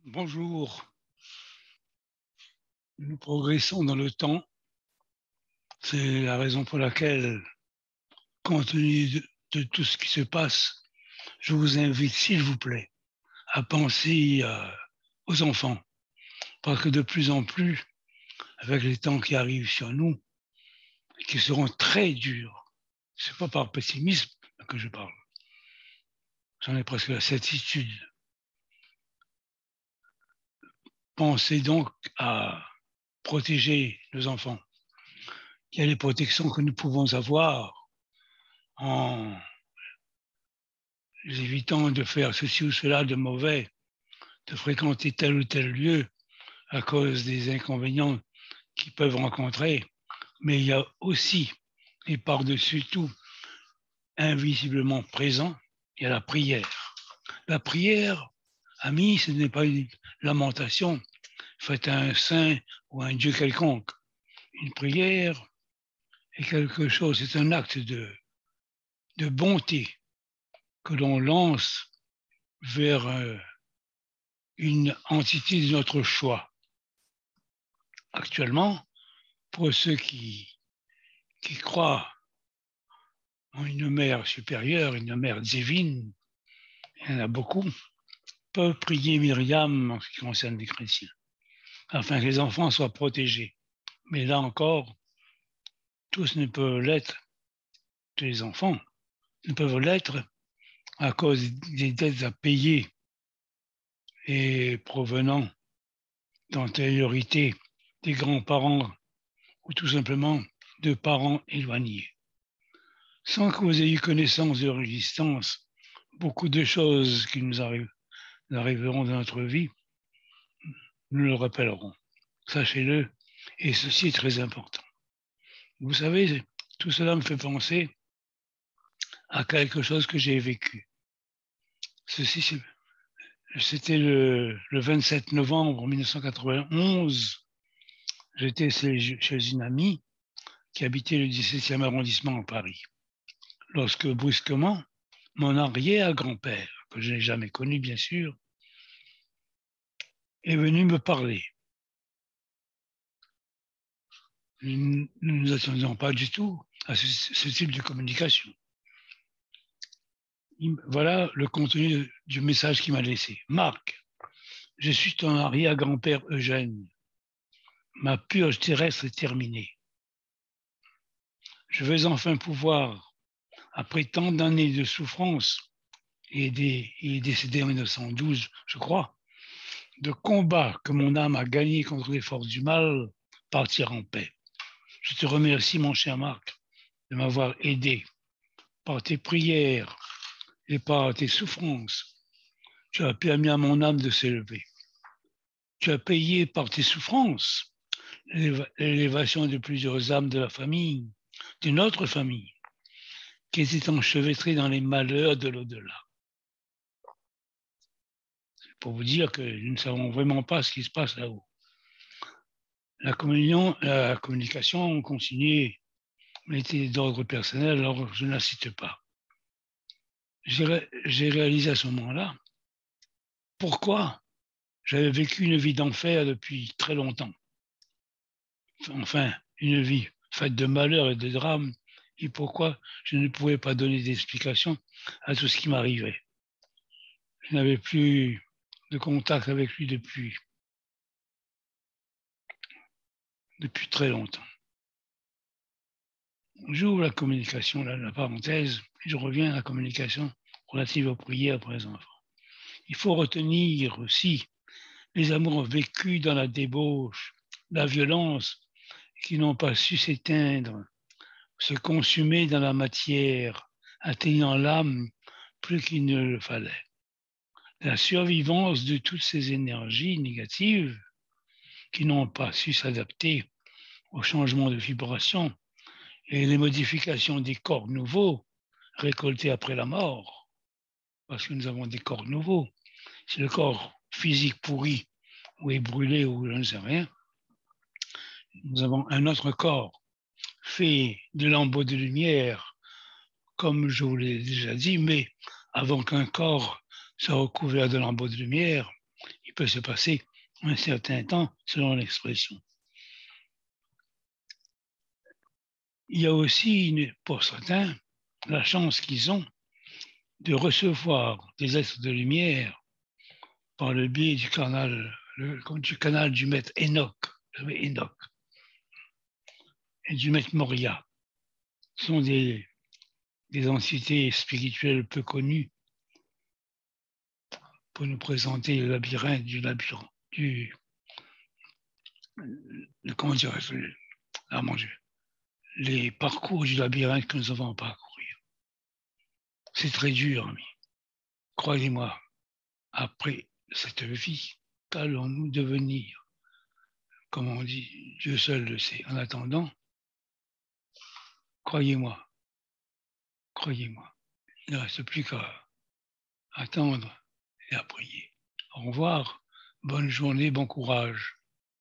Bonjour, nous progressons dans le temps. C'est la raison pour laquelle, compte tenu de tout ce qui se passe, je vous invite, s'il vous plaît, à penser aux enfants. Parce que de plus en plus, avec les temps qui arrivent sur nous, et qui seront très durs, ce n'est pas par pessimisme que je parle, j'en ai presque la certitude. Pensez donc à protéger nos enfants. Il y a les protections que nous pouvons avoir en évitant de faire ceci ou cela de mauvais, de fréquenter tel ou tel lieu à cause des inconvénients qu'ils peuvent rencontrer. Mais il y a aussi, et par-dessus tout, invisiblement présent, il y a la prière. La prière, amis, ce n'est pas une lamentation faite à un saint ou à un Dieu quelconque. Une prière est quelque chose, c'est un acte de bonté que l'on lance vers une entité de notre choix. Actuellement, pour ceux qui croient en une mère supérieure, une mère divine, il y en a beaucoup, peuvent prier Myriam en ce qui concerne les chrétiens, afin que les enfants soient protégés. Mais là encore, tous ne peuvent l'être, tous les enfants ne peuvent l'être à cause des dettes à payer et provenant d'antériorité des grands-parents ou tout simplement de parents éloignés. Sans que vous ayez connaissance de leur existence, beaucoup de choses qui nous arriveront dans notre vie, nous le rappellerons. Sachez-le, et ceci est très important. Vous savez, tout cela me fait penser à quelque chose que j'ai vécu. Ceci, c'était le 27 novembre 1991. J'étais chez une amie qui habitait le 17e arrondissement à Paris. Lorsque brusquement, mon arrière-grand-père, que je n'ai jamais connu bien sûr, est venu me parler. Nous ne nous attendions pas du tout à ce type de communication. Voilà le contenu du message qu'il m'a laissé. Marc, je suis ton arrière-grand-père Eugène. Ma purge terrestre est terminée. Je vais enfin pouvoir, après tant d'années de souffrance, il est décédé en 1912, je crois, de combat que mon âme a gagné contre les forces du mal, partir en paix. Je te remercie, mon cher Marc, de m'avoir aidé par tes prières et par tes souffrances. Tu as permis à mon âme de s'élever. Tu as payé par tes souffrances l'élévation de plusieurs âmes de la famille, de notre famille, qui étaient enchevêtrées dans les malheurs de l'au-delà. C'est pour vous dire que nous ne savons vraiment pas ce qui se passe là-haut. La communication continuée était d'ordre personnel, alors je ne la cite pas. J'ai réalisé à ce moment-là pourquoi j'avais vécu une vie d'enfer depuis très longtemps. Enfin, une vie faite de malheurs et de drames, et pourquoi je ne pouvais pas donner d'explication à tout ce qui m'arrivait. Je n'avais plus de contact avec lui depuis très longtemps. J'ouvre la communication, la parenthèse, et je reviens à la communication relative aux prières pour les enfants. Il faut retenir aussi les amours vécus dans la débauche, la violence, qui n'ont pas su s'éteindre, se consumer dans la matière, atteignant l'âme plus qu'il ne le fallait. La survivance de toutes ces énergies négatives qui n'ont pas su s'adapter au changement de vibration et les modifications des corps nouveaux récoltés après la mort, parce que nous avons des corps nouveaux. Si le corps physique pourri ou est brûlé ou je ne sais rien, nous avons un autre corps fait de lambeaux de lumière, comme je vous l'ai déjà dit, mais avant qu'un corps soit recouvert de lambeaux de lumière, il peut se passer un certain temps, selon l'expression. Il y a aussi, pour certains, la chance qu'ils ont de recevoir des êtres de lumière par le biais du canal du maître Enoch, et du maître Moria. Ce sont des entités spirituelles peu connues pour nous présenter le labyrinthe comment dirais-je, mon Dieu, les parcours du labyrinthe que nous avons à parcourir. C'est très dur, amis. Croyez-moi, après cette vie, qu'allons-nous devenir? Comme on dit, Dieu seul le sait. En attendant, croyez-moi, il ne reste plus qu'à attendre et à prier. Au revoir, bonne journée, bon courage.